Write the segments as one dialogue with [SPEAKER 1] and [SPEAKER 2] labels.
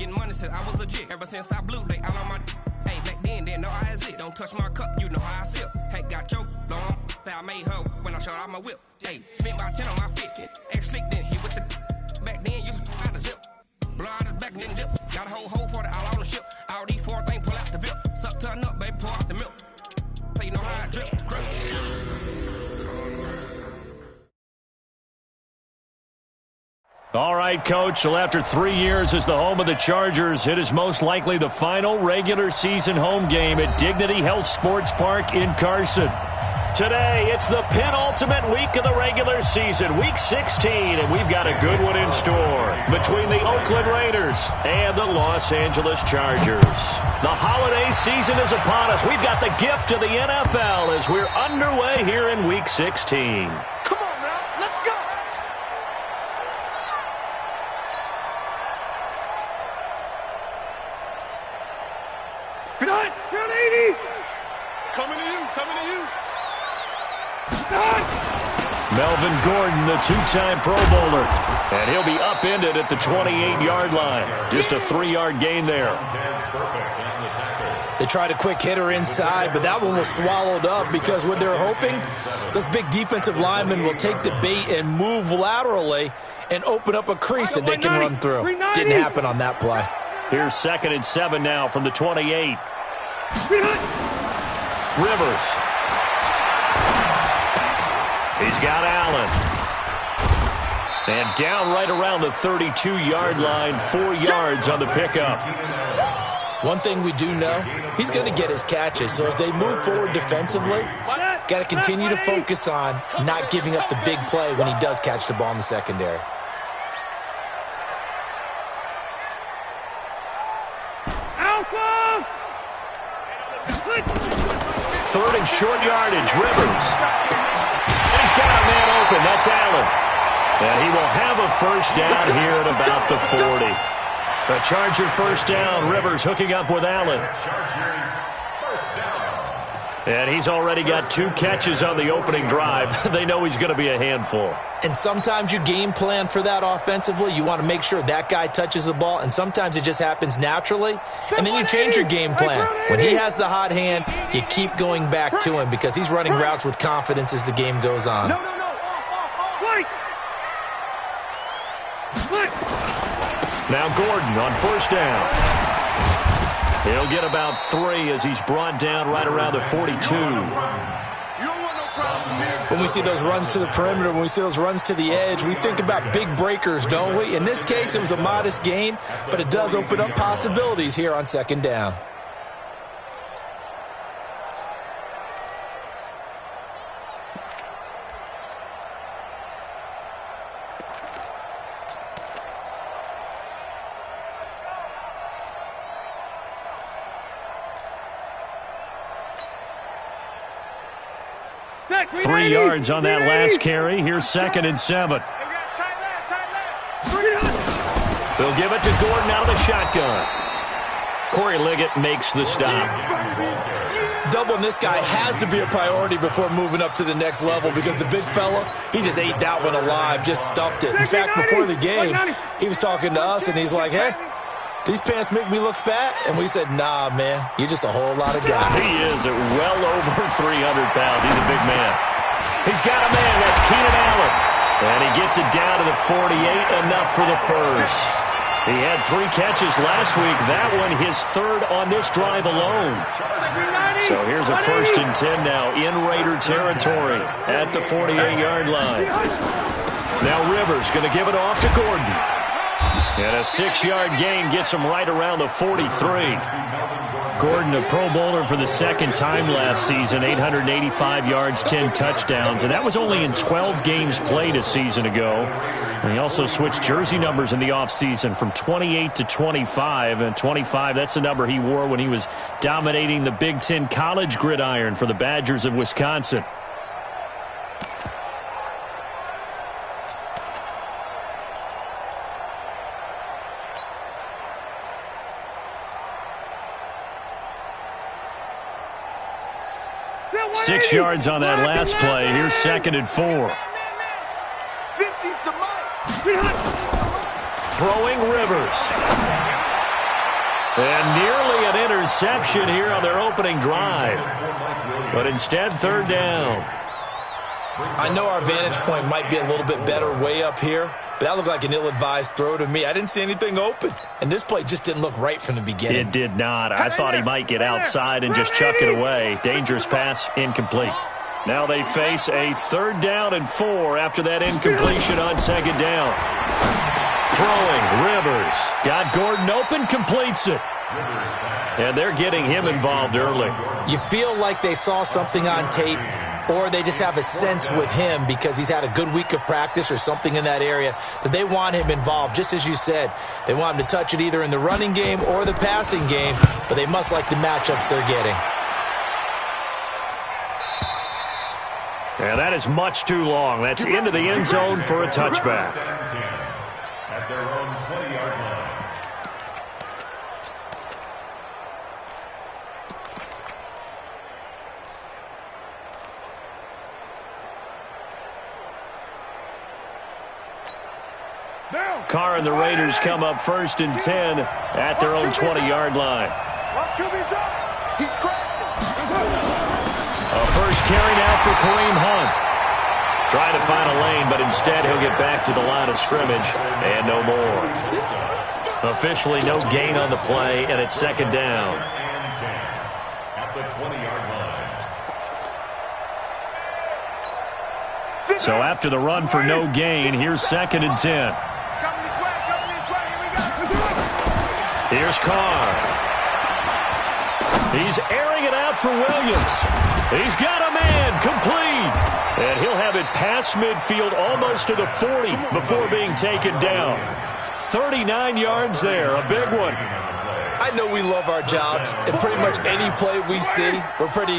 [SPEAKER 1] Getting money since I was legit. Ever since I blew, they all on my hey, back then, didn't know I exist. Don't touch my cup, you know how I sip. Hey, got choked, long. Say I made her when I showed out my whip. Hey, spent my 10 on my fit. Ex-slick, then hit with the back then, used to out the zip. Blow out his back, then dip. Got a whole party all on the ship. All these 4 things, pull out the VIP. Suck to a nut, baby, pour out the milk. So you know how I drip.
[SPEAKER 2] All right, Coach. Well, after 3 years as the home of the Chargers, it is most likely the final regular season home game at Dignity Health Sports Park in Carson. Today, it's the penultimate week of the regular season, Week 16, and we've got a good one in store between the Oakland Raiders and the Los Angeles Chargers. The holiday season is upon us. We've got the gift of the NFL as we're underway here in Week 16.
[SPEAKER 3] Come on now, let's go! Good. Good 80. Coming to you, coming to you.
[SPEAKER 2] Melvin Gordon, the 2-time Pro Bowler. And he'll be upended at the 28-yard line. Just a 3-yard gain there.
[SPEAKER 4] They tried a quick hitter inside, but that one was swallowed up because what they're hoping, those big defensive linemen will take the bait and move laterally and open up a crease that they can run through. Didn't happen on that play.
[SPEAKER 2] Here's 2nd and 7 now from the 28. Rivers. He's got Allen. And down right around the 32-yard line, 4 yards on the pickup.
[SPEAKER 4] One thing we do know, he's going to get his catches. So as they move forward defensively, got to continue to focus on not giving up the big play when he does catch the ball in the secondary.
[SPEAKER 3] Alpha!
[SPEAKER 2] 3rd and short yardage, Rivers. He's got a man open. That's Allen. And he will have a first down here at about the 40. A Charger first down. Rivers hooking up with Allen. And he's already got 2 catches on the opening drive. They know he's going to be a handful.
[SPEAKER 4] And sometimes you game plan for that offensively. You want to make sure that guy touches the ball, and sometimes it just happens naturally. And then you change your game plan. When he has the hot hand, you keep going back to him because he's running routes with confidence as the game goes on.
[SPEAKER 2] Now Gordon on first down. He'll get about 3 as he's brought down right around the 42.
[SPEAKER 4] When we see those runs to the perimeter, when we see those runs to the edge, we think about big breakers, don't we? In this case, it was a modest gain, but it does open up possibilities here on 2nd down.
[SPEAKER 2] – 3 yards on that last carry. Here's 2nd and 7. They'll give it to Gordon out of the shotgun. Corey Liggett makes the stop.
[SPEAKER 4] Doubling this guy has to be a priority before moving up to the next level because the big fella, he just ate that one alive, just stuffed it. In fact, before the game, he was talking to us, and he's like, hey, these pants make me look fat? And we said, nah, man, you're just a whole lot of guy.
[SPEAKER 2] He is at well over 300 pounds. He's a big man. He's got a man. That's Keenan Allen. And he gets it down to the 48, enough for the first. He had 3 catches last week. That one his 3rd on this drive alone. So here's a 1st and 10 now in Raider territory at the 48-yard line. Now Rivers going to give it off to Gordon. And a 6-yard gain gets him right around the 43. Gordon, a Pro Bowler for the 2nd time last season, 885 yards, 10 touchdowns, and that was only in 12 games played a season ago. And he also switched jersey numbers in the offseason from 28 to 25, and 25, that's the number he wore when he was dominating the Big Ten college gridiron for the Badgers of Wisconsin. Six yards on that last play. Here's 2nd and 4. Throwing Rivers. And nearly an interception here on their opening drive. But instead, third down.
[SPEAKER 4] I know our vantage point might be a little bit better way up here, but that looked like an ill-advised throw to me. I didn't see anything open, and this play just didn't look right from the beginning.
[SPEAKER 2] It did not. I thought he might get outside and just chuck it away. Dangerous pass, incomplete. Now they face a 3rd down and 4 after that incompletion on 2nd down. Throwing, Rivers. Got Gordon open, completes it. And they're getting him involved early.
[SPEAKER 4] You feel like they saw something on tape, or they just have a sense with him because he's had a good week of practice or something in that area that they want him involved. Just as you said, they want him to touch it either in the running game or the passing game, but they must like the matchups they're getting.
[SPEAKER 2] And that is much too long. That's into the end zone for a touchback.
[SPEAKER 5] At their own 20-yard line.
[SPEAKER 2] Carr and the Raiders come up 1st and 10 at their own 20-yard line.
[SPEAKER 3] He's crashing.
[SPEAKER 2] A first carry now for Kareem Hunt. Trying to find a lane, but instead he'll get back to the line of scrimmage and no more. Officially no gain on the play, and it's 2nd down.
[SPEAKER 5] At the 20-yard line.
[SPEAKER 2] So after the run for no gain, here's 2nd and 10. Here's Carr. He's airing it out for Williams. He's got a man, complete. And he'll have it past midfield almost to the 40 before being taken down. 39 yards there, a big one.
[SPEAKER 4] I know we love our jobs, and pretty much any play we see, we're pretty,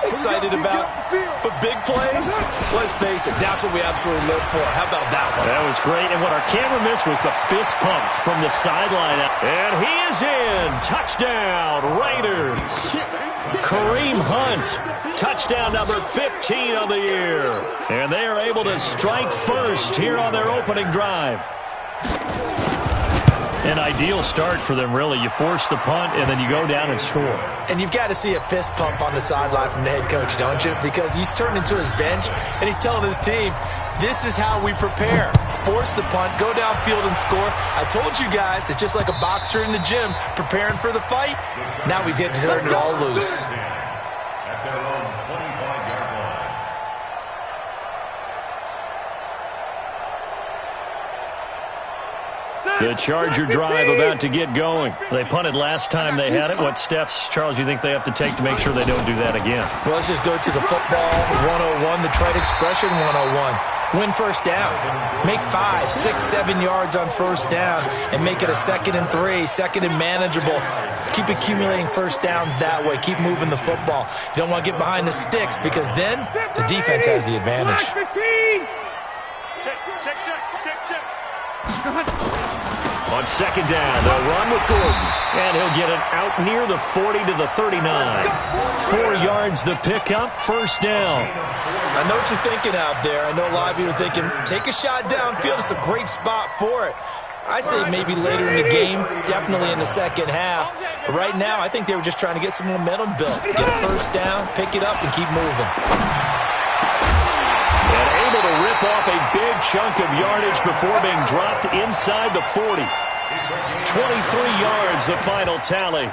[SPEAKER 4] excited about. But big plays, let's face it, that's what we absolutely live for. How about that one?
[SPEAKER 2] That was great, and what our camera missed was the fist pump from the sideline. And he is in. Touchdown, Raiders. Kareem Hunt, touchdown number 15 on the year. And they are able to strike first here on their opening drive. An ideal start for them, really. You force the punt, and then you go down and score.
[SPEAKER 4] And you've got to see a fist pump on the sideline from the head coach, don't you? Because he's turned into his bench, and he's telling his team, this is how we prepare. Force the punt, go downfield and score. I told you guys, it's just like a boxer in the gym preparing for the fight. Now we get to turn it all loose.
[SPEAKER 5] At their own 25-yard line.
[SPEAKER 2] The Charger drive about to get going. They punted last time they had it. What steps, Charles, you think they have to take to make sure they don't do that again?
[SPEAKER 4] Well, let's just go to the football 101, the trade expression 101. Win first down. Make 5, 6, 7 yards on first down and make it a 2nd and 3, 2nd and manageable. Keep accumulating first downs that way. Keep moving the football. You don't want to get behind the sticks because then the defense has the advantage.
[SPEAKER 2] On 2nd down, they'll run with Gordon, and he'll get it out near the 40 to the 39. 4 yards the pickup, first down.
[SPEAKER 4] I know what you're thinking out there. I know a lot of you are thinking, take a shot downfield. It's a great spot for it. I'd say maybe later in the game, definitely in the second half. But right now, I think they were just trying to get some momentum built. Get a first down, pick it up, and keep moving.
[SPEAKER 2] And able to rip off a big chunk of yardage before being dropped inside the 40. 23 yards, the final tally.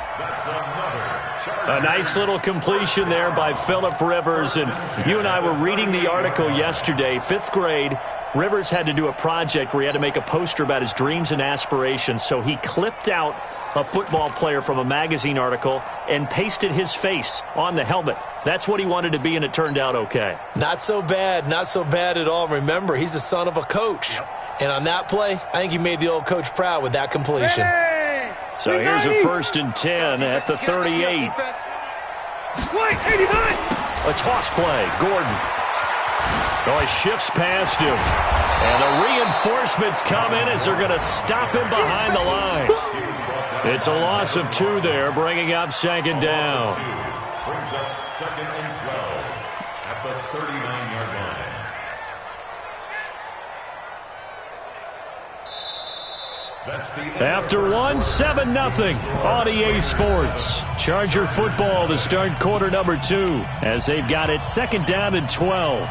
[SPEAKER 2] A nice little completion there by Phillip Rivers. And you and I were reading the article yesterday, 5th grade. Rivers had to do a project where he had to make a poster about his dreams and aspirations. So he clipped out a football player from a magazine article and pasted his face on the helmet. That's what he wanted to be, and it turned out okay.
[SPEAKER 4] Not so bad at all. Remember, he's the son of a coach. And on that play, I think he made the old coach proud with that completion.
[SPEAKER 2] So here's a 1st and 10 at the 38. A toss play, Gordon. Oh, he shifts past him. And the reinforcements come in as they're going to stop him behind the line. It's a loss of 2 there, bringing up 2nd down.
[SPEAKER 5] Brings up 2nd and 12 at the 39-yard line.
[SPEAKER 2] After one, 7-0 on EA Sports. Charger football to start quarter number 2 as they've got it 2nd down and 12.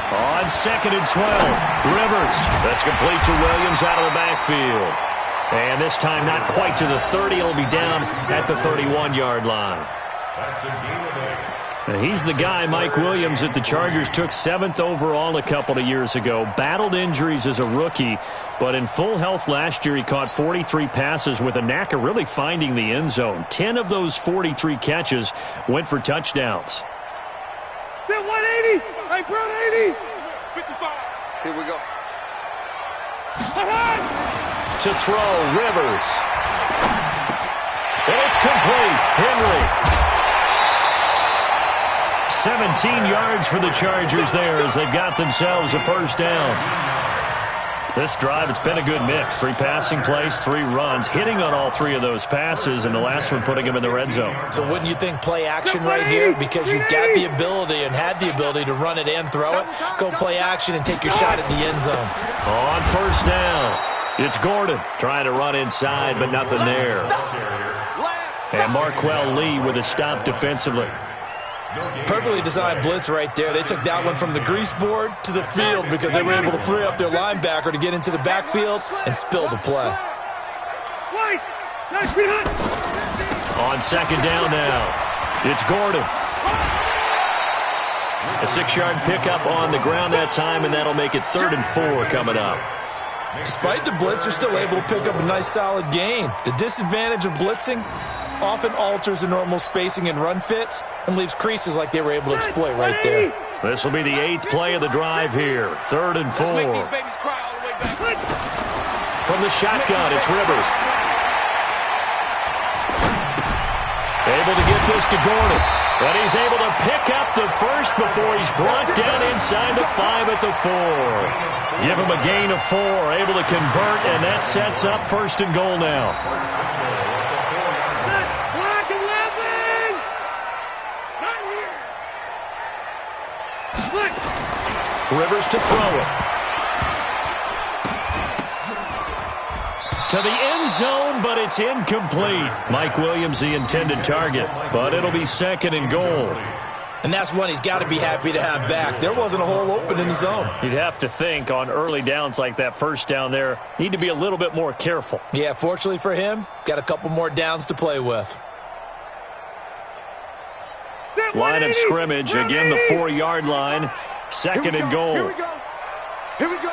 [SPEAKER 2] On 2nd and 12, Rivers. That's complete to Williams out of the backfield. And this time not quite to the 30. It'll be down at the 31-yard line. Now he's the guy, Mike Williams, that the Chargers took 7th overall a couple of years ago. Battled injuries as a rookie, but in full health last year, he caught 43 passes with a knack of really finding the end zone. 10 of those 43 catches went for touchdowns.
[SPEAKER 3] 180! Hey, Brown 80! 55. Here we go.
[SPEAKER 2] To throw, Rivers. And it's complete. Henry. 17 yards for the Chargers there as they've got themselves a first down. This drive, it's been a good mix. 3 passing plays, 3 runs, hitting on all 3 of those passes, and the last one putting him in the red zone.
[SPEAKER 4] So wouldn't you think play action right here? Because you've got the ability and had the ability to run it and throw it. Go play action and take your shot at the end zone.
[SPEAKER 2] On first down, it's Gordon trying to run inside, but nothing there. And Marquell Lee with a stop defensively.
[SPEAKER 4] Perfectly designed blitz right there. They took that one from the grease board to the field because they were able to free up their linebacker to get into the backfield and spill the play.
[SPEAKER 2] On 2nd down now, it's Gordon. A 6-yard pickup on the ground that time, and that'll make it 3rd and 4 coming up.
[SPEAKER 4] Despite the blitz, they're still able to pick up a nice solid gain. The disadvantage of blitzing often alters the normal spacing and run fits and leaves creases like they were able to exploit right there.
[SPEAKER 2] This will be the 8th play of the drive here. 3rd and 4. From the shotgun, it's Rivers. Able to get this to Gordon. But he's able to pick up the first before he's brought down inside the 5 at the 4. Give him a gain of 4. Able to convert, and that sets up 1st and goal now. Rivers to throw it. To the end zone, but it's incomplete. Mike Williams, the intended target, but it'll be 2nd and goal.
[SPEAKER 4] And that's one he's got to be happy to have back. There wasn't a hole open in the zone.
[SPEAKER 2] You'd have to think on early downs like that first down there, need to be a little bit more careful.
[SPEAKER 4] Yeah, fortunately for him, got a couple more downs to play with.
[SPEAKER 2] Line of scrimmage, again the 4-yard line. 2nd and goal.
[SPEAKER 3] Here we go. Here we go.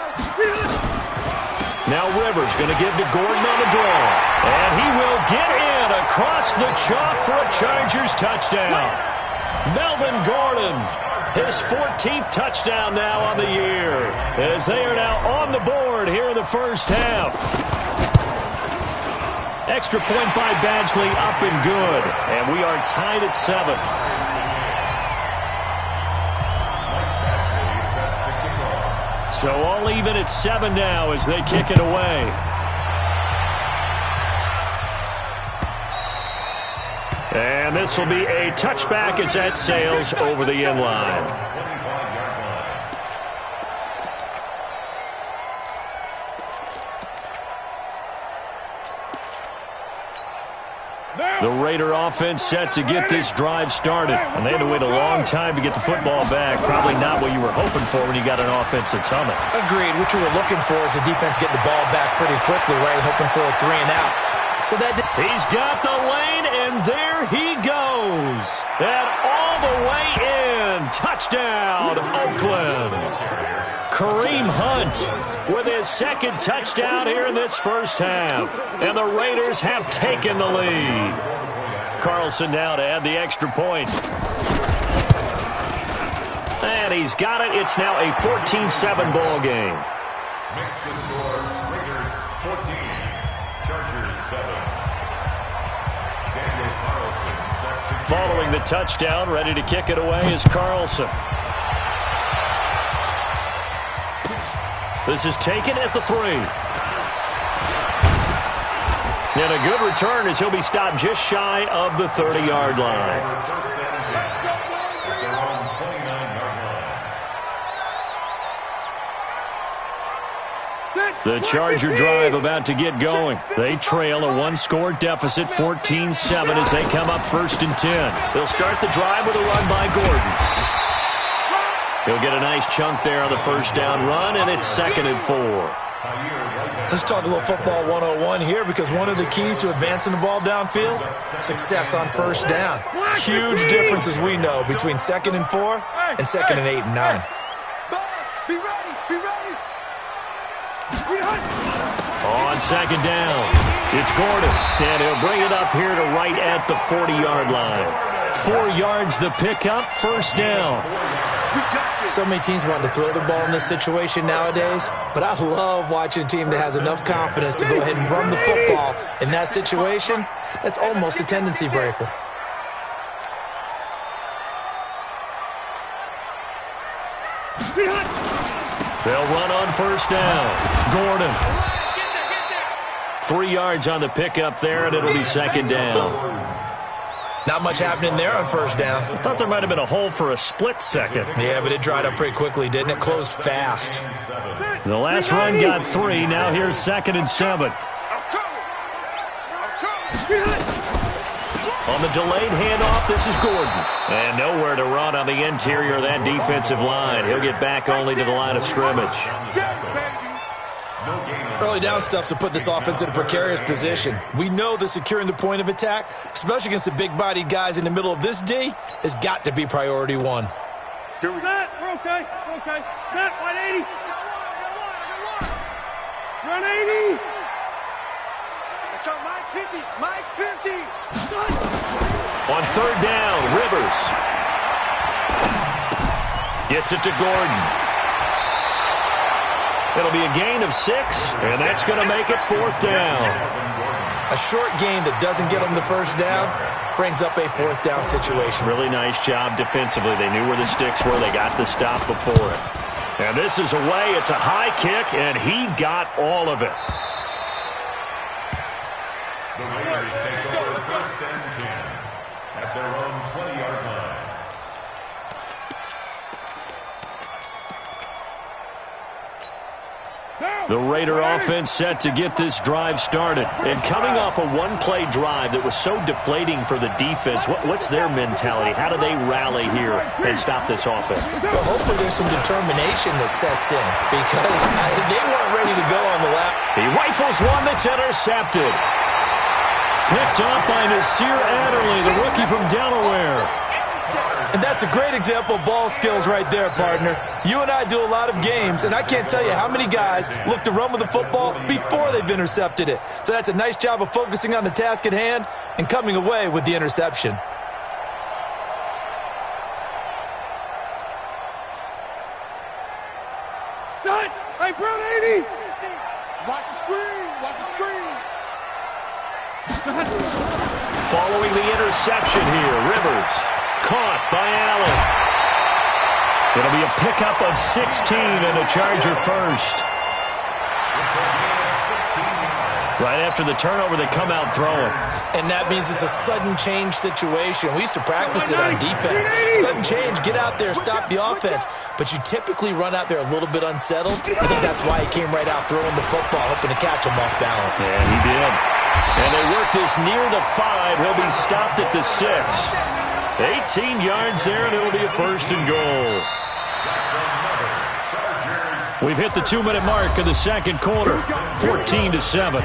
[SPEAKER 2] Now Rivers going to give to Gordon on the draw. And he will get in across the chalk for a Chargers touchdown. Melvin Gordon, his 14th touchdown now on the year, as they are now on the board here in the first half. Extra point by Badgley, up and good. And we are tied at 7. So all even at 7 now as they kick it away. And this will be a touchback as that sails over the end line. The Raider offense set to get this drive started. And they had to wait a long time to get the football back. Probably not what you were hoping for when you got an offense that's humming.
[SPEAKER 4] Agreed. What you were looking for is the defense getting the ball back pretty quickly, right? Hoping for a 3 and out. So that
[SPEAKER 2] he's got the lane, and there he goes. And all the way in. Touchdown, Oakland. Kareem Hunt with his 2nd touchdown here in this first half. And the Raiders have taken the lead. Carlson now to add the extra point. And he's got it. It's now a 14-7 ball game.
[SPEAKER 5] Makes the score Raiders 14, Chargers 7. Daniel
[SPEAKER 2] Following the touchdown, ready to kick it away is Carlson. This is taken at the 3. And a good return as he'll be stopped just shy of the 30-yard line. The Charger drive about to get going. They trail a one-score deficit, 14-7, as they come up 1st and 10. They'll start the drive with a run by Gordon. He'll get a nice chunk there on the first down run, and it's 2nd and 4.
[SPEAKER 4] Let's talk a little football 101 here, because one of the keys to advancing the ball downfield, success on first down. Huge difference, as we know, between 2nd and 4 and 2nd and 8 and 9.
[SPEAKER 3] Be ready, be ready.
[SPEAKER 2] On 2nd down, it's Gordon, and he'll bring it up here to right at the 40-yard line. 4 yards the pickup, 1st down.
[SPEAKER 4] So many teams want to throw the ball in this situation nowadays, but I love watching a team that has enough confidence to go ahead and run the football in that situation. That's almost a tendency breaker.
[SPEAKER 2] They'll run on 1st down. Gordon. 3 yards on the pickup there, and it'll be 2nd down.
[SPEAKER 4] Not much happening there on 1st down.
[SPEAKER 2] I thought there might have been a hole for a split second.
[SPEAKER 4] Yeah, but it dried up pretty quickly, didn't it? Closed fast.
[SPEAKER 2] The last run got 3. Now here's 2nd and 7. On the delayed handoff, this is Gordon. And nowhere to run on the interior of that defensive line. He'll get back only to the line of scrimmage.
[SPEAKER 4] Early down stuff to put this offense in a precarious position. We know that securing the point of attack, especially against the big-bodied guys in the middle of this D, has got to be priority 1.
[SPEAKER 3] Here we go. We're okay. We're okay. Set, 180. Run 80. Let's go, Mike 50. Mike 50.
[SPEAKER 2] On 3rd down, Rivers gets it to Gordon. It'll be a gain of 6, and that's going to make it 4th down.
[SPEAKER 4] A short gain that doesn't get them the 1st down brings up a 4th down situation.
[SPEAKER 2] Really nice job defensively. They knew where the sticks were. They got the stop before it. And this is away. It's a high kick, and he got all of it.
[SPEAKER 5] The Raiders take over 1st and 10 at their own 20-yard line.
[SPEAKER 2] The Raider offense set to get this drive started. And coming off a one-play drive that was so deflating for the defense, what's their mentality? How do they rally here and stop this offense?
[SPEAKER 4] Well, hopefully there's some determination that sets in, because they weren't ready to go on the lap.
[SPEAKER 2] He rifles one that's intercepted. Picked up by Nasir Adderley, the rookie from Delaware.
[SPEAKER 4] And that's a great example of ball skills right there, partner. You and I do a lot of games, and I can't tell you how many guys look to run with the football before they've intercepted it. So that's a nice job of focusing on the task at hand and coming away with the interception.
[SPEAKER 3] Done. Hey, Brown 80. Watch the screen. Watch the screen.
[SPEAKER 2] Following the interception here, Rivers. Caught by Allen. It'll be a pickup of 16 and a Charger first. Right after the turnover, they come out throwing.
[SPEAKER 4] And that means it's a sudden change situation. We used to practice it on defense. Sudden change, get out there, stop the offense. But you typically run out there a little bit unsettled. I think that's why he came right out throwing the football, hoping to catch him off balance.
[SPEAKER 2] Yeah, he did. And they work this near the 5. He'll be stopped at the 6. 18 yards there, and it'll be a 1st and goal. We've hit the 2-minute mark of the 2nd quarter, 14-7.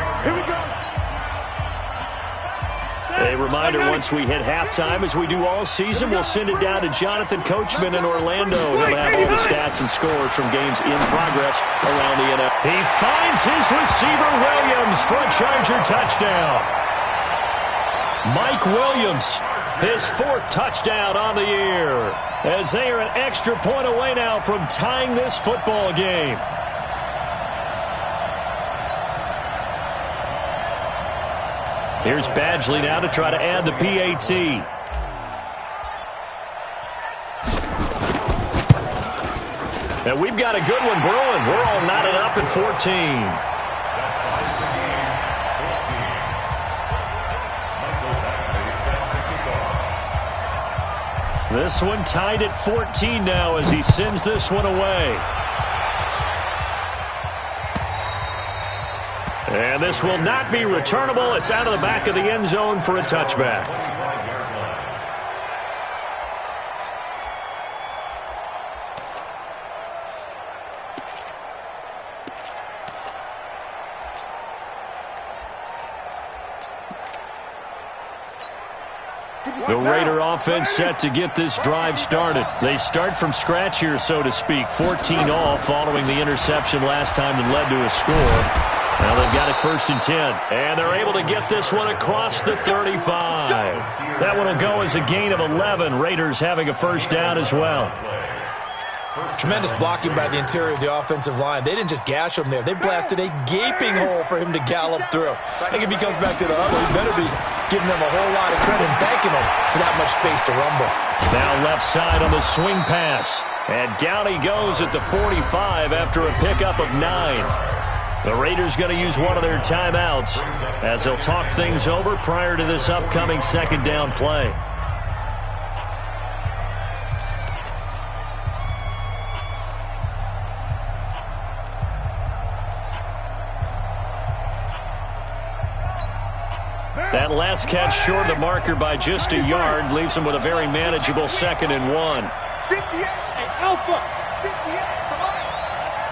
[SPEAKER 2] A reminder, once we hit halftime, as we do all season, we'll send it down to Jonathan Coachman in Orlando. He'll have all the stats and scores from games in progress around the NFL. He finds his receiver, Williams, for a Charger touchdown. Mike Williams, his 4th touchdown on the year, as they are an extra point away now from tying this football game. Here's Badgley now to try to add the PAT. And we've got a good one brewing. We're all knotted up at 14. This one tied at 14 now as he sends this one away. And this will not be returnable. It's out of the back of the end zone for a touchback. The Raider offense set to get this drive started. They start from scratch here, so to speak. 14 all following the interception last time that led to a score. Now they've got it 1st and 10. And they're able to get this one across the 35. That one will go as a gain of 11. Raiders having a first down as well.
[SPEAKER 4] Tremendous blocking by the interior of the offensive line. They didn't just gash him there. They blasted a gaping hole for him to gallop through. I think if he comes back to the huddle, he better be giving them a whole lot of credit and thanking them for that much space to rumble.
[SPEAKER 2] Now left side on the swing pass. And down he goes at the 45 after a pickup of 9. The Raiders going to use one of their timeouts as they'll talk things over prior to this upcoming second down play. That last catch short of the marker by just a yard leaves him with a very manageable 2nd and 1.
[SPEAKER 3] 58. Hey, Alpha. 58. Come on.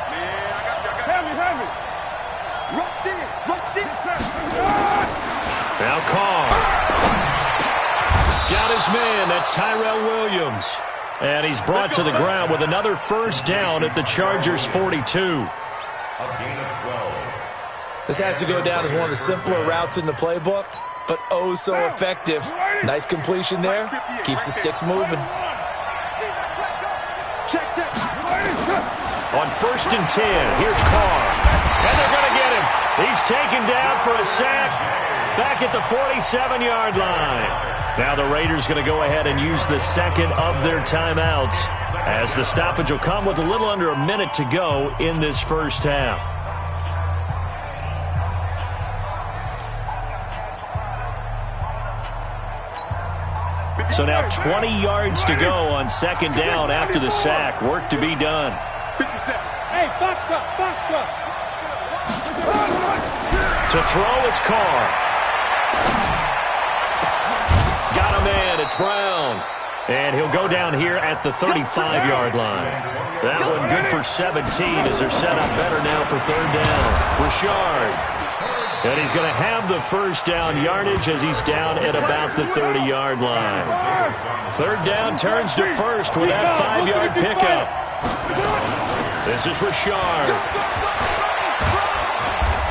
[SPEAKER 3] Man, I got you. Have me. Rush in.
[SPEAKER 2] Now Carr. Got his man. That's Tyrell Williams. And he's brought to the ground with another first down at the Chargers' 42.
[SPEAKER 4] This has to go down as one of the simpler routes in the playbook, but oh so effective. Nice completion there. Keeps the sticks moving.
[SPEAKER 3] Check.
[SPEAKER 2] On 1st and 10, here's Carr. And they're going to get him. He's taken down for a sack back at the 47-yard line. Now the Raiders going to go ahead and use the second of their timeouts as the stoppage will come with a little under a minute to go in this first half. So now 20 yards to go on second down after the sack. Work to be done.
[SPEAKER 3] 57. Hey, box truck.
[SPEAKER 2] To throw, it's Carr. Got a man, it's Brown. And he'll go down here at the 35-yard line. That one good for 17 as they're set up better now for third down. Richard. And he's going to have the first down yardage as he's down at about the 30-yard line. Third down turns to first with that 5-yard pickup. This is Richard.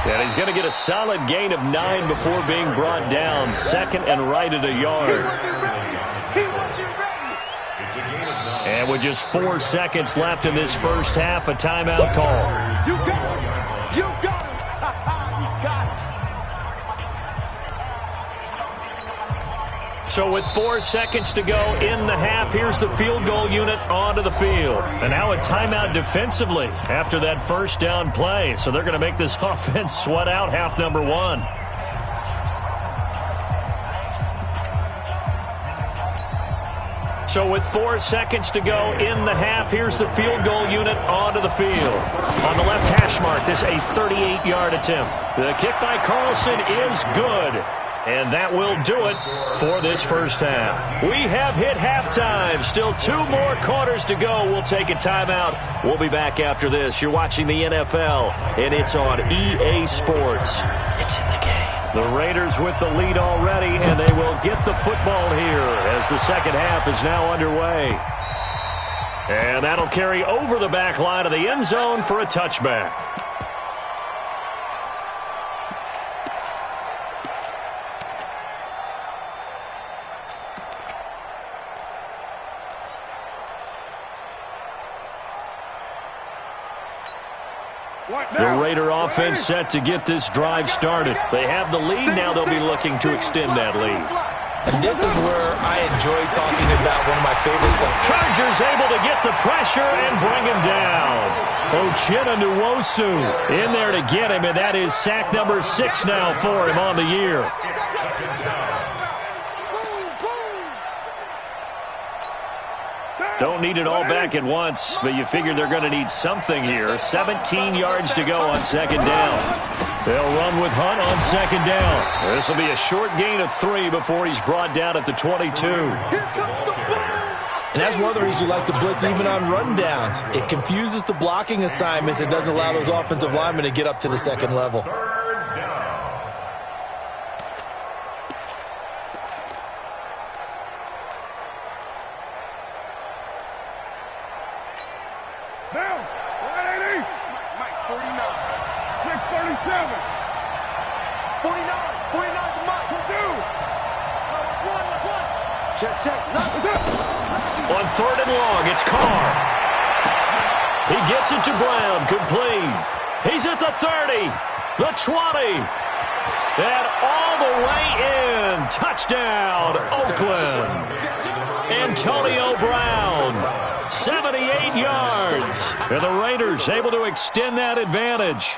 [SPEAKER 2] And he's going to get a solid gain of 9 before being brought down. 2nd and right at a yard. And with just 4 seconds left in this first half, a timeout call.
[SPEAKER 3] You got it. You got it.
[SPEAKER 2] So with 4 seconds to go in the half, here's the field goal unit onto the field. And now a timeout defensively after that first down play. So they're going to make this offense sweat out half number 1. So with 4 seconds to go in the half, here's the field goal unit onto the field. On the left hash mark, this a 38-yard attempt. The kick by Carlson is good. And that will do it for this first half. We have hit halftime. Still 2 more quarters to go. We'll take a timeout. We'll be back after this. You're watching the NFL, and it's on EA Sports. It's in the game. The Raiders with the lead already, and they will get the football here as the second half is now underway. And that'll carry over the back line of the end zone for a touchback. The Raider offense set to get this drive started. They have the lead. Now they'll be looking to extend that lead.
[SPEAKER 4] And this is where I enjoy talking about one of my favorite subject.
[SPEAKER 2] Chargers able to get the pressure and bring him down. Uchenna Nwosu in there to get him, and that is sack number 6 now for him on the year. Don't need it all back at once, but you figure they're going to need something here. 17 yards to go on second down. They'll run with Hunt on second down. This will be a short gain of 3 before he's brought down at the 22.
[SPEAKER 4] And that's one of the reasons you like to blitz even on rundowns. It confuses the blocking assignments. It doesn't allow those offensive linemen to get up to the second level.
[SPEAKER 3] Down. 180. Mike, 49. 637. 49. 49 to Mike. Let's do. Let's run. Check.
[SPEAKER 2] On third and long, it's Carr. He gets it to Brown, complete. He's at the 30, the 20, and all the way in. Touchdown, Oakland. Antonio Brown, 78 yards. And the Raiders able to extend that advantage.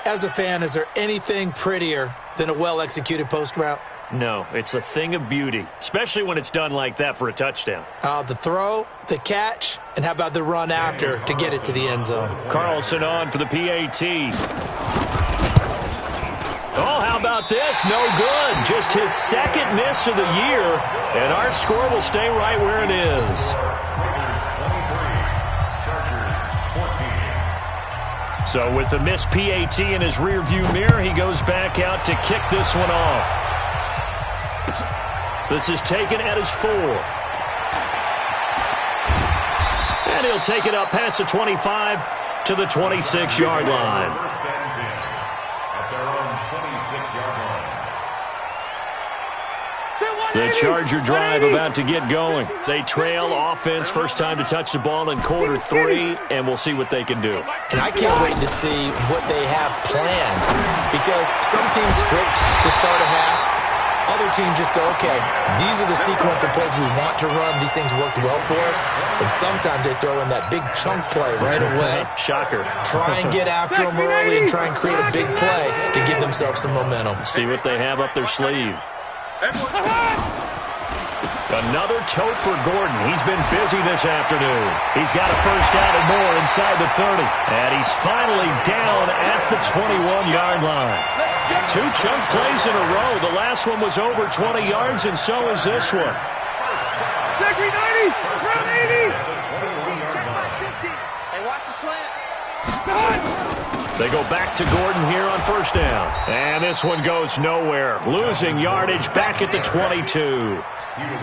[SPEAKER 4] As a fan, is there anything prettier than a well-executed post route?
[SPEAKER 2] No, it's a thing of beauty, especially when it's done like that for a touchdown.
[SPEAKER 4] The throw, the catch, and how about the run after to get it to the end zone?
[SPEAKER 2] Carlson on for the PAT. Oh, how about this? No good. Just his second miss of the year, and our score will stay right where it is. So with the missed PAT in his rearview mirror, he goes back out to kick this one off. This is taken at his 4. And he'll take it up past the 25 to the 26-yard line.
[SPEAKER 5] First and 10 at their own 26-yard line.
[SPEAKER 2] The Charger drive about to get going. They trail offense first time to touch the ball in quarter 3, and we'll see what they can do.
[SPEAKER 4] And I can't wait to see what they have planned, because some teams script to start a half. Other teams just go, okay, these are the sequence of plays we want to run. These things worked well for us. And sometimes they throw in that big chunk play right away.
[SPEAKER 2] Shocker.
[SPEAKER 4] Try and get after them early and try and create a big play to give themselves some momentum.
[SPEAKER 2] See what they have up their sleeve. Another tote for Gordon. He's been busy this afternoon. He's got a first down and more inside the 30. And he's finally down at the 21-yard line. 2 chunk plays in a row. The last one was over 20 yards, and so is this one.
[SPEAKER 3] 90. Round 80. Check my 50. Hey, watch the slant.
[SPEAKER 2] They go back to Gordon here on first down. And this one goes nowhere. Losing yardage back at the 22.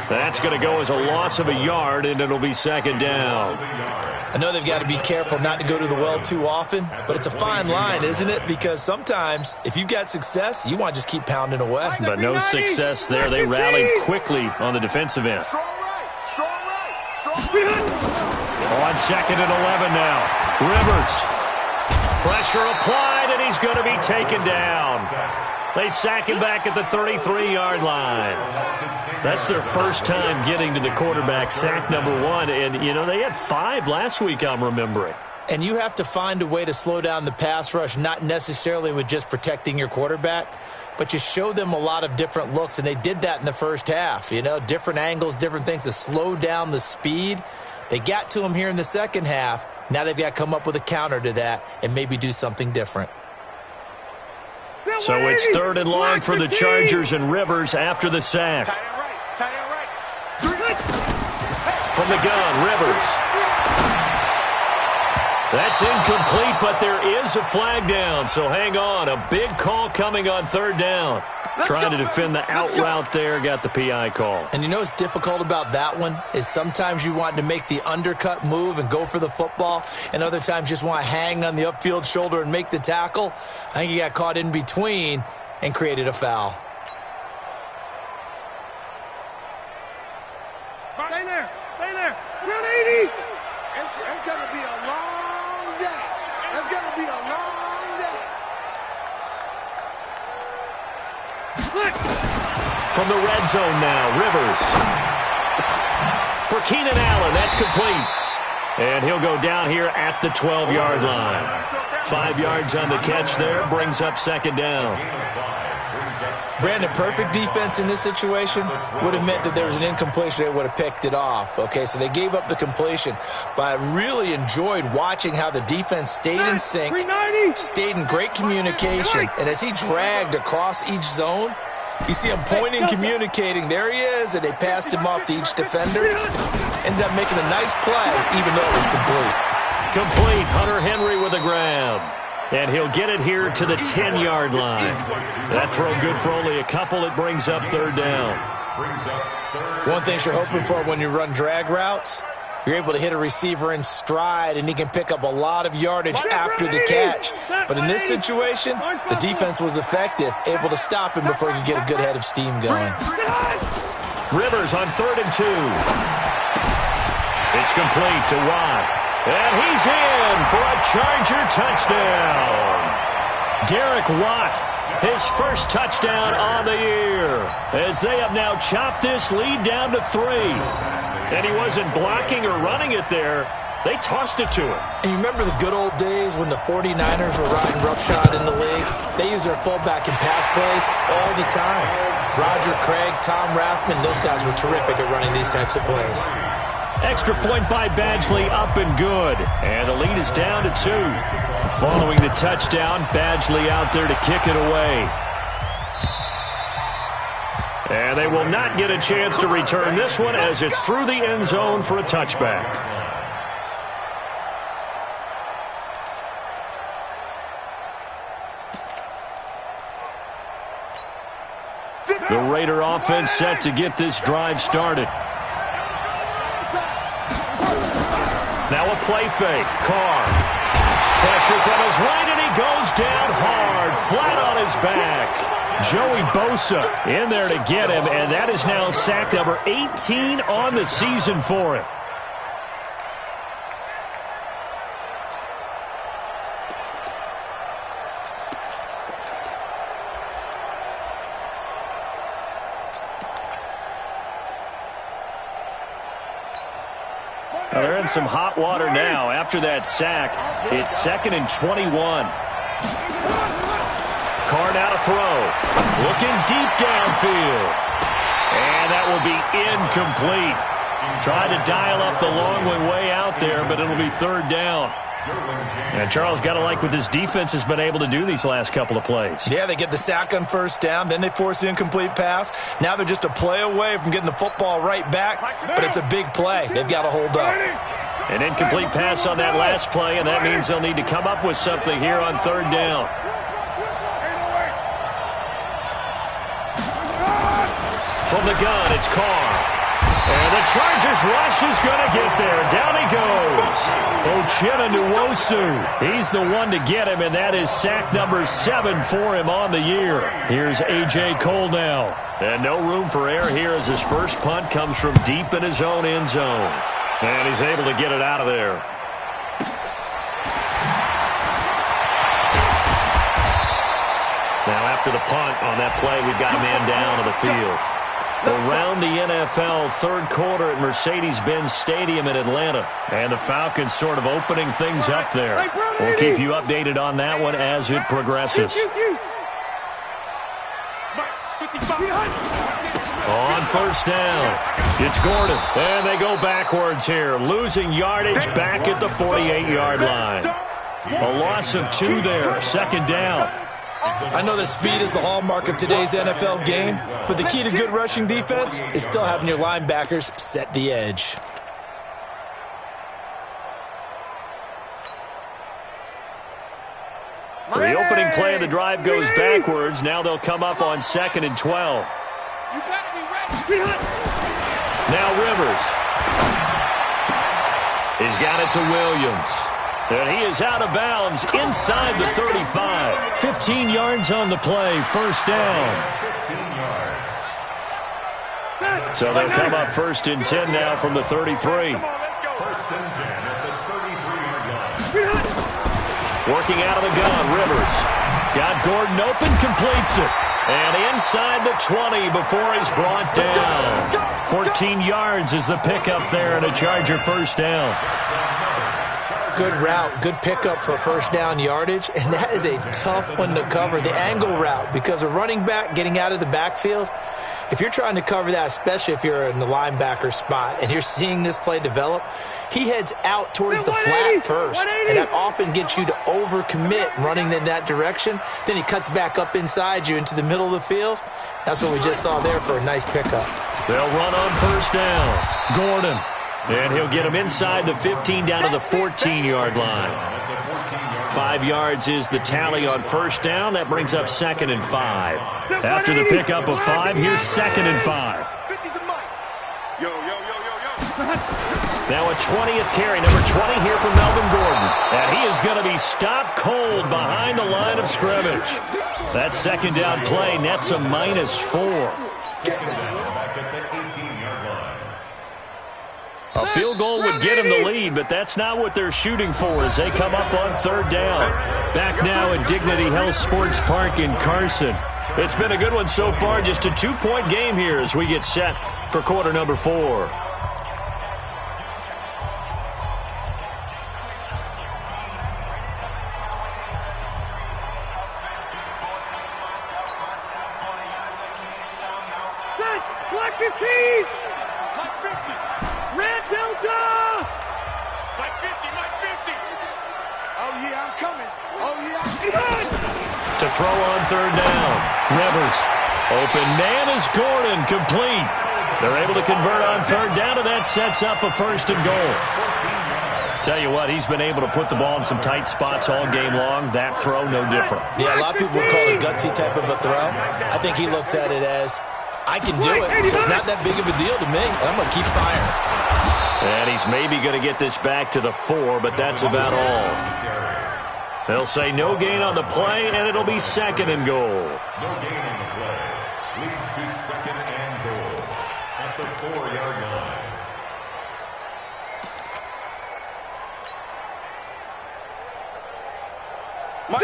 [SPEAKER 2] That's going to go as a loss of a yard, and it'll be second down.
[SPEAKER 4] I know they've got to be careful not to go to the well too often, but it's a fine line, isn't it? Because sometimes if you've got success, you want to just keep pounding away.
[SPEAKER 2] But no success there. They rallied quickly on the defensive end.
[SPEAKER 3] Strong right.
[SPEAKER 2] On second and 11 now. Rivers. Pressure applied, and he's going to be taken down. They sack him back at the 33-yard line. That's their first time getting to the quarterback, sack number 1. And, you know, they had 5 last week, I'm remembering.
[SPEAKER 4] And you have to find a way to slow down the pass rush, not necessarily with just protecting your quarterback, but you show them a lot of different looks, and they did that in the first half. You know, different angles, different things to slow down the speed. They got to him here in the second half. Now they've got to come up with a counter to that and maybe do something different.
[SPEAKER 2] So it's third and long for the Chargers, and Rivers after the sack.
[SPEAKER 3] Tight end right.
[SPEAKER 2] From the gun, Rivers. That's incomplete, but there is a flag down, so hang on. A big call coming on third down. Trying to defend the out route there, got the PI call.
[SPEAKER 4] And you know what's difficult about that one is sometimes you want to make the undercut move and go for the football, and other times just want to hang on the upfield shoulder and make the tackle. I think he got caught in between and created a foul.
[SPEAKER 3] Stay there. Round 80. It's going to be a long day. It's going to be a long day.
[SPEAKER 2] From the red zone now, Rivers. for Keenan Allen. That's complete. And he'll go down here at the 12-yard line. 5 yards on the catch there, brings up second down.
[SPEAKER 4] Brandon, perfect defense in this situation would have meant that there was an incompletion. They would have picked it off. Okay, so they gave up the completion. But I really enjoyed watching how the defense stayed in sync, stayed in great communication. And as he dragged across each zone, you see him pointing, communicating. There he is, and they passed him off to each defender. Ended up making a nice play, even though it was complete.
[SPEAKER 2] Complete. Hunter Henry with a grab. And he'll get it here to the 10-yard line. That throw good for only a couple. It brings up third down.
[SPEAKER 4] One thing you're hoping for when you run drag routes, you're able to hit a receiver in stride, and he can pick up a lot of yardage after the catch. But in this situation, the defense was effective, able to stop him before he could get a good head of steam going.
[SPEAKER 2] Rivers on 3rd and 2. It's complete to Watt. And he's in for a Charger touchdown. Derek Watt, his first touchdown on the year, as they have now chopped this lead down to 3. And he wasn't blocking or running it there. They tossed it to him.
[SPEAKER 4] And you remember the good old days when the 49ers were riding roughshod in the league? They used their fullback in pass plays all the time. Roger Craig, Tom Rathman, those guys were terrific at running these types of plays.
[SPEAKER 2] Extra point by Badgley, up and good. And the lead is down to 2. Following the touchdown, Badgley out there to kick it away. And they will not get a chance to return this one as it's through the end zone for a touchback. The Raider offense set to get this drive started. Now a play fake. Carr. Pressure from his right, and he goes down hard, flat on his back. Joey Bosa in there to get him, and that is now sack number 18 on the season for him. Well, they're in some hot water now. After that sack, it's 2nd and 21. Carr now to throw. Looking deep downfield. And that will be incomplete. Tried to dial up the long one way out there, but it'll be 3rd down. And Charles, got to like what this defense has been able to do these last couple of plays. Yeah, they get the sack on 1st down, then they force the incomplete pass. Now they're just a play away from getting the football right back, but it's a big play. They've got to hold up. An incomplete pass on that last play, and that means they'll need to come up with something here on 3rd down. From the gun, it's Carr. And the Chargers rush is going to get there. Down he goes. Uchenna Nwosu. He's the one to get him, and that is sack number 7 for him on the year. Here's A.J. Cole now. And no room for error here as his first punt comes from deep in his own end zone. And he's able to get it out of there. Now after the punt on that play, we've got a man down on the field. Around the NFL, 3rd quarter at Mercedes-Benz Stadium in Atlanta. And the Falcons sort of opening things up there. We'll keep you updated on that one as it progresses. On 1st down, it's Gordon. And they go backwards here, losing yardage back at the 48-yard line. A loss of 2 there, 2nd down. I know that speed is the hallmark of today's NFL game, but the key to good rushing defense is still having your linebackers set the edge. So the opening play of the drive goes backwards. Now they'll come up on 2nd and 12. Now Rivers. He's got it to Williams. And he is out of bounds inside the 35. 15 yards on the play, 1st down.
[SPEAKER 5] 15 yards.
[SPEAKER 2] So they'll come up 1st and 10 now from the 33.
[SPEAKER 5] 1st and 10 at the 33-yard line.
[SPEAKER 2] Working out of the gun, Rivers. Got Gordon open, completes it. And inside the 20 before he's brought down. 14 yards is the pickup there and a Charger first down.
[SPEAKER 4] Good route, good pickup for first down yardage, and that is a tough one to cover, the angle route, because a running back getting out of the backfield, if you're trying to cover that, especially if you're in the linebacker spot and you're seeing this play develop, he heads out towards the flat first, and that often gets you to overcommit running in that direction. Then he cuts back up inside you into the middle of the field. That's what we just saw there for a nice pickup.
[SPEAKER 2] They'll run on first down. Gordon. And he'll get him inside the 15 down to the 14-yard line. 5 yards is the tally on first down. That brings up 2nd and 5. After the pickup of 5, here's 2nd and 5. Now a 20th carry, number 20 here for Melvin Gordon. And he is going to be stopped cold behind the line of scrimmage. That second down play nets a -4. A field goal would get him the lead, but that's not what they're shooting for as they come up on third down. Back now at Dignity Health Sports Park in Carson. It's been a good one so far, just a 2-point game here as we get set for quarter number 4.
[SPEAKER 3] Black and cheese! Red Delta! My 50, my 50! Oh, yeah, I'm coming. Oh, yeah, I'm coming.
[SPEAKER 2] To throw on third down. Rivers. Open man is Gordon. Complete. They're able to convert on third down, and that sets up a 1st and goal. Tell you what, he's been able to put the ball in some tight spots all game long. That throw, no different.
[SPEAKER 4] Yeah, a lot of people would call it a gutsy type of a throw. I think he looks at it as, I can do it, so it's not that big of a deal to me, and I'm going to keep firing.
[SPEAKER 2] And he's maybe going to get this back to the 4, but that's about all. They'll say no gain on the play, and it'll be 2nd and goal.
[SPEAKER 5] No gain on the play. Leads to 2nd and goal at the 4-yard line.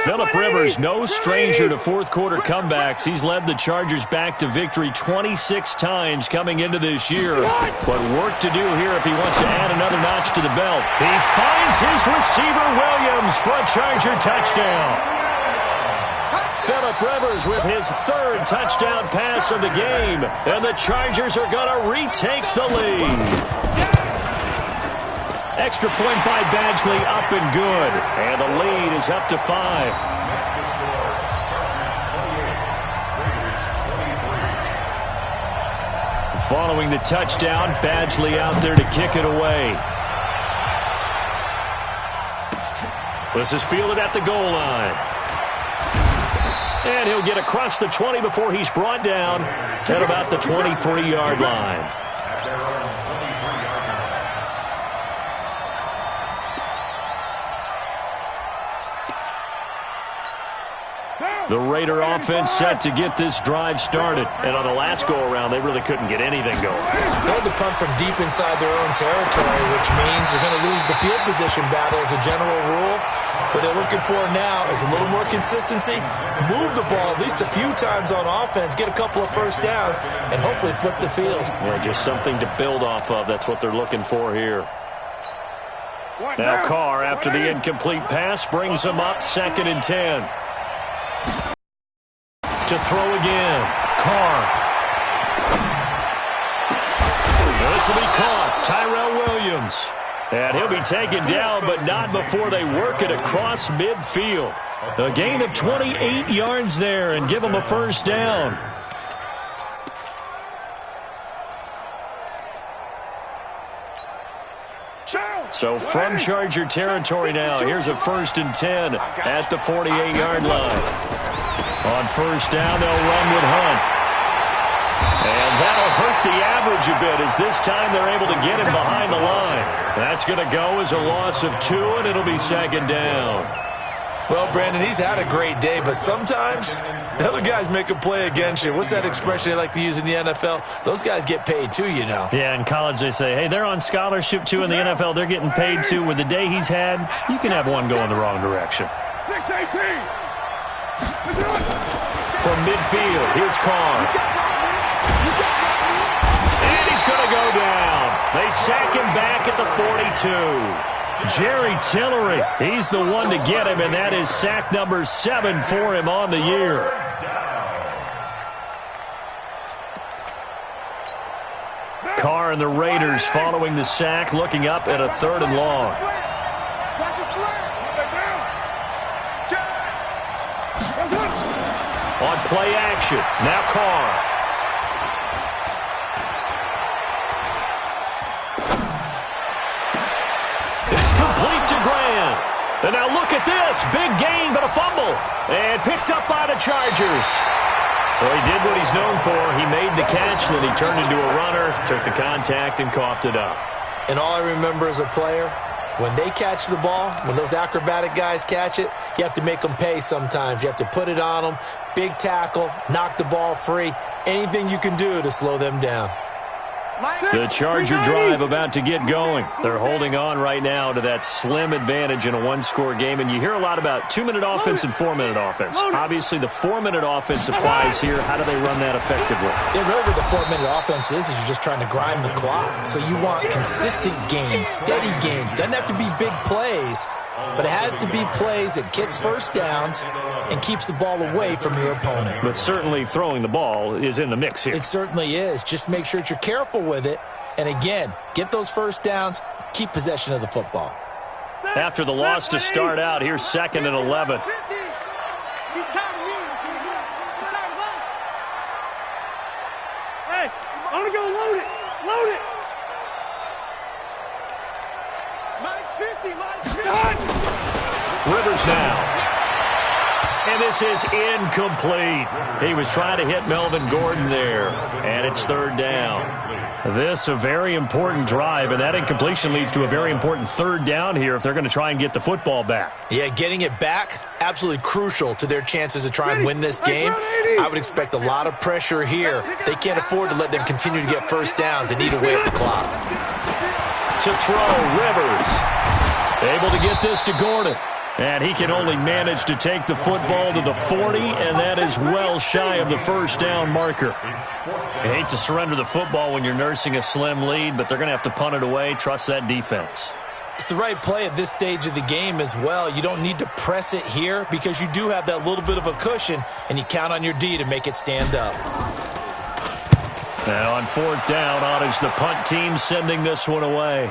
[SPEAKER 2] Phillip Rivers, no stranger to fourth-quarter comebacks. He's led the Chargers back to victory 26 times coming into this year. But work to do here if he wants to add another notch to the belt. He finds his receiver, Williams, for a Charger touchdown. Phillip Rivers with his 3rd touchdown pass of the game. And the Chargers are going to retake the lead. Extra point by Badgley, up and good. And the lead is up to 5. Following the touchdown, Badgley out there to kick it away. This is fielded at the goal line. And he'll get across the 20 before he's brought down at about the 23-yard line. The Raider offense set to get this drive started. And on the last go-around, they really couldn't get anything going.
[SPEAKER 4] They had to punt from deep inside their own territory, which means they're going to lose the field position battle as a general rule. What they're looking for now is a little more consistency, move the ball at least a few times on offense, get a couple of first downs, and hopefully flip the field.
[SPEAKER 2] Yeah, just something to build off of. That's what they're looking for here. Now Carr, after the incomplete pass, brings him up 2nd and 10. To throw again. Carr. This will be caught. Tyrell Williams. And he'll be taken down, but not before they work it across midfield. A gain of 28 yards there and give him a first down. So from Charger territory now, here's a 1st and 10 at the 48-yard line. On first down, they'll run with Hunt. And that'll hurt the average a bit as this time they're able to get him behind the line. That's going to go as a loss of 2, and it'll be 2nd down.
[SPEAKER 4] Well, Brandon, he's had a great day, but sometimes the other guys make a play against you. What's that expression they like to use in the NFL? Those guys get paid too, you know.
[SPEAKER 2] Yeah, in college they say, hey, they're on scholarship too. In the NFL, they're getting paid too. With the day he's had, you can have one go in the wrong direction.
[SPEAKER 3] 6-18.
[SPEAKER 2] From midfield, here's Carr. And he's going to to go down. They sack him back at the 42. Jerry Tillery, he's the one to get him, and that is sack number 7 for him on the year. Carr and the Raiders following the sack, looking up at a 3rd and long. On play action, now Carr. It's complete to Graham. And now look at this. Big gain, but a fumble. And picked up by the Chargers. Well, he did what he's known for. He made the catch, then he turned into a runner, took the contact, and coughed it up.
[SPEAKER 4] And all I remember as a player, when they catch the ball, when those acrobatic guys catch it, you have to make them pay sometimes. You have to put it on them, big tackle, knock the ball free, anything you can do to slow them down.
[SPEAKER 2] The Charger drive about to get going. They're holding on right now to that slim advantage in a one-score game, and you hear a lot about 2-minute offense and 4-minute offense. Obviously, the 4-minute offense applies here. How do they run that effectively?
[SPEAKER 4] Yeah, really what the 4-minute offense is you're just trying to grind the clock. So you want consistent gains, steady gains. Doesn't have to be big plays, but it has to be plays that gets first downs and keeps the ball away from your opponent.
[SPEAKER 2] But certainly throwing the ball is in the mix here.
[SPEAKER 4] It certainly is. Just make sure that you're careful with it. And again, get those first downs, keep possession of the football.
[SPEAKER 2] After the loss to start out, here's 2nd and 11.
[SPEAKER 3] Hey, I'm going to go load it. Load it. Mike's 50, Mike's 50.
[SPEAKER 2] Rivers now. And this is incomplete. He was trying to hit Melvin Gordon there. And it's 3rd down. This a very important drive, and that incompletion leads to a very important 3rd down here if they're going to try and get the football back.
[SPEAKER 4] Yeah, getting it back, absolutely crucial to their chances to try and win this game. I would expect a lot of pressure here. They can't afford to let them continue to get first downs and eat away at the clock.
[SPEAKER 2] To throw, Rivers. Able to get this to Gordon. And he can only manage to take the football to the 40, and that is well shy of the first down marker. You hate to surrender the football when you're nursing a slim lead, but they're going to have to punt it away. Trust that defense.
[SPEAKER 4] It's the right play at this stage of the game as well. You don't need to press it here because you do have that little bit of a cushion, and you count on your D to make it stand up.
[SPEAKER 2] And on 4th down, on is the punt team sending this one away.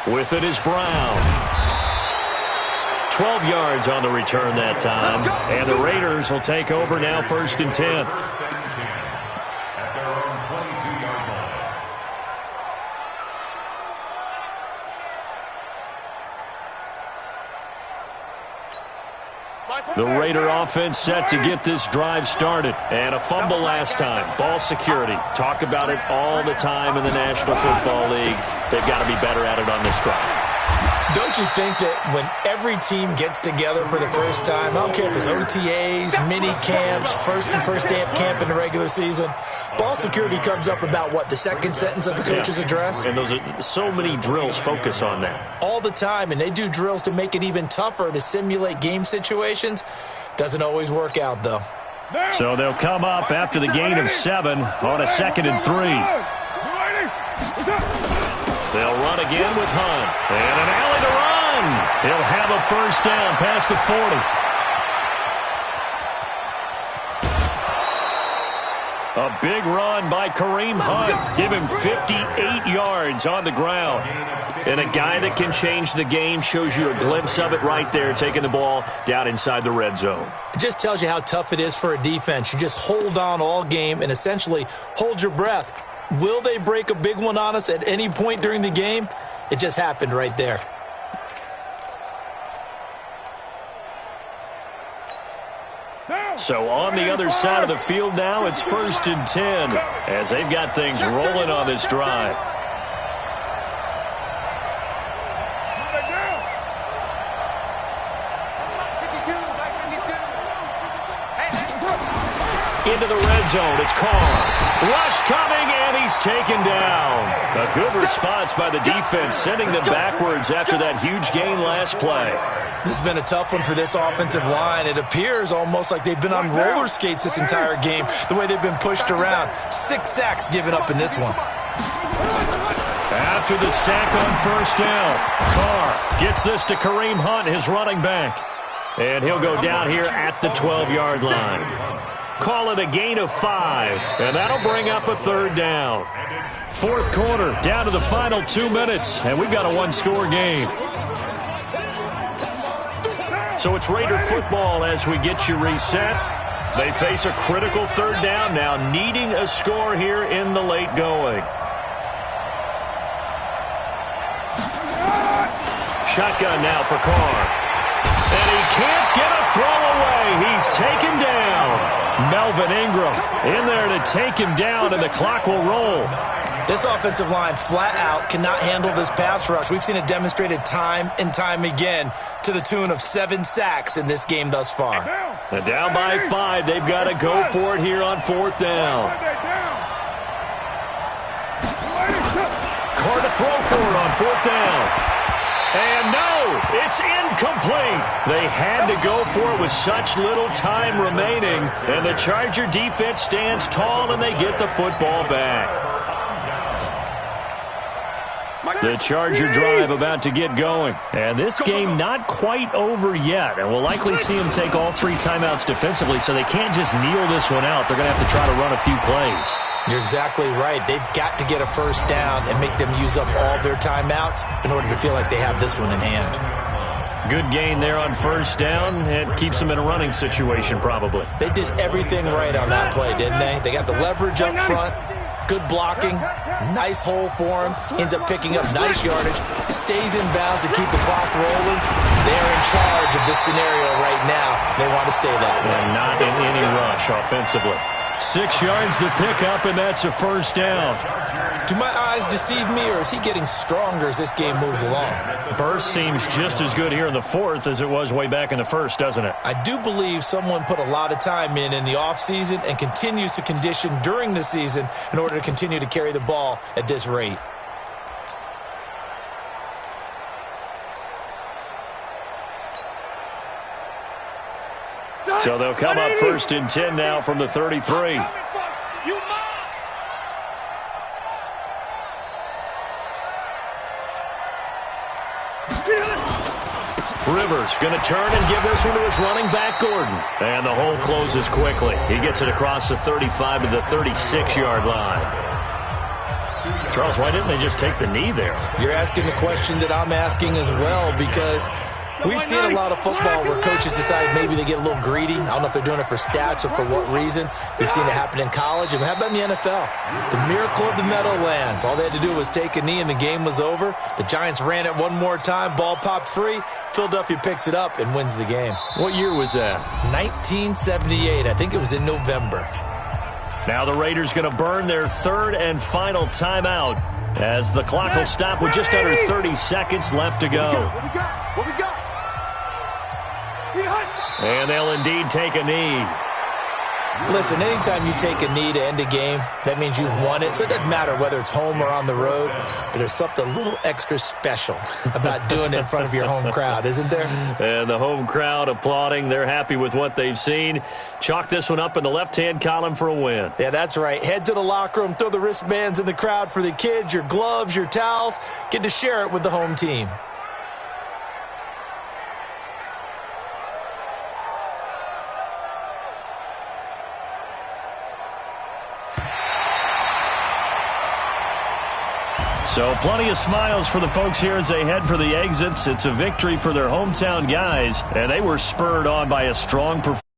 [SPEAKER 2] With it is Brown. 12 yards on the return that time. And the Raiders will take over now 1st and 10.
[SPEAKER 5] At their own 22-yard line.
[SPEAKER 2] The Raider offense set to get this drive started. And a fumble last time. Ball security. Talk about it all the time in the National Football League. They've got to be better at it on this drive.
[SPEAKER 4] Don't you think that when every team gets together for the first time, I don't care if it's OTAs, mini camps, first day of camp in the regular season, ball security comes up about, what, the second sentence of the coach's address?
[SPEAKER 2] And those are so many drills focus on that.
[SPEAKER 4] All the time, and they do drills to make it even tougher to simulate game situations. Doesn't always work out, though.
[SPEAKER 2] So they'll come up after the gain of 7 on a 2nd and 3. They'll run again with Hunt. And an alley to run. He'll have a first down past the 40. A big run by Kareem Hunt. Give him 58 yards on the ground. And a guy that can change the game, shows you a glimpse of it right there, taking the ball down inside the red zone.
[SPEAKER 4] It just tells you how tough it is for a defense. You just hold on all game and essentially hold your breath. Will they break a big one on us at any point during the game? It just happened right there.
[SPEAKER 2] So on the other side of the field now, it's 1st and 10 as they've got things rolling on this drive. Into the red zone, it's Carr. Rush coming, and he's taken down. A good response by the defense, sending them backwards after that huge gain last play.
[SPEAKER 4] This has been a tough one for this offensive line. It appears almost like they've been on roller skates this entire game, the way they've been pushed around. 6 sacks given up in this one.
[SPEAKER 2] After the sack on first down, Carr gets this to Kareem Hunt, his running back. And he'll go down here at the 12-yard line. Call it a gain of 5, and that'll bring up a third down. Fourth quarter, down to the final 2 minutes, and we've got a one-score game. So it's Raider football as we get you reset. They face a critical third down now, needing a score here in the late going. Shotgun now for Carr. And he can't get a throw away. He's taken down. Melvin Ingram in there to take him down, and the clock will roll.
[SPEAKER 4] This offensive line flat out cannot handle this pass rush. We've seen it demonstrated time and time again to the tune of 7 sacks in this game thus far.
[SPEAKER 2] And down by 5. They've got to go for it here on fourth down. Carr to throw for it on fourth down. And no, it's incomplete. They had to go for it with such little time remaining. And the Charger defense stands tall, and they get the football back. The Charger drive about to get going. And this game not quite over yet. And we'll likely see them take all 3 timeouts defensively, so they can't just kneel this one out. They're going to have to try to run a few plays.
[SPEAKER 4] You're exactly right. They've got to get a first down and make them use up all their timeouts in order to feel like they have this one in hand.
[SPEAKER 2] Good gain there on first down. It keeps them in a running situation probably.
[SPEAKER 4] They did everything right on that play, didn't they? They got the leverage up front, good blocking, nice hole for him, ends up picking up nice yardage, stays in bounds to keep the clock rolling. They're in charge of this scenario right now. They want to stay that way.
[SPEAKER 2] And not in any rush offensively. 6 yards the pickup, and that's a first down.
[SPEAKER 4] Do my eyes deceive me, or is he getting stronger as this game moves along?
[SPEAKER 2] Burst seems just as good here in the fourth as it was way back in the first, doesn't it?
[SPEAKER 4] I do believe someone put a lot of time in the offseason and continues to condition during the season in order to continue to carry the ball at this rate.
[SPEAKER 2] So they'll come up first and 10 now from the 33. Rivers going to turn and give this one to his running back, Gordon. And the hole closes quickly. He gets it across the 35 to the 36-yard line. Charles, why didn't they just take the knee there?
[SPEAKER 4] You're asking the question that I'm asking as well, because we've seen a lot of football where coaches decide maybe they get a little greedy. I don't know if they're doing it for stats or for what reason. We've seen it happen in college. And how about in the NFL? The miracle of the Meadowlands. All they had to do was take a knee and the game was over. The Giants ran it one more time. Ball popped free. Philadelphia picks it up and wins the game.
[SPEAKER 2] What year was that?
[SPEAKER 4] 1978. I think it was in November.
[SPEAKER 2] Now the Raiders going to burn their third and final timeout as the clock will stop with just under 30 seconds left to go.
[SPEAKER 3] What we got?
[SPEAKER 2] And they'll indeed take a knee.
[SPEAKER 4] Listen, anytime you take a knee to end a game, that means you've won it. So it doesn't matter whether it's home or on the road, but there's something a little extra special about doing it in front of your home crowd, isn't there?
[SPEAKER 2] And the home crowd applauding. They're happy with what they've seen. Chalk this one up in the left-hand column for a win.
[SPEAKER 4] Yeah, that's right. Head to the locker room, throw the wristbands in the crowd for the kids, your gloves, your towels. Get to share it with the home team.
[SPEAKER 2] So plenty of smiles for the folks here as they head for the exits. It's a victory for their hometown guys, and they were spurred on by a strong performance.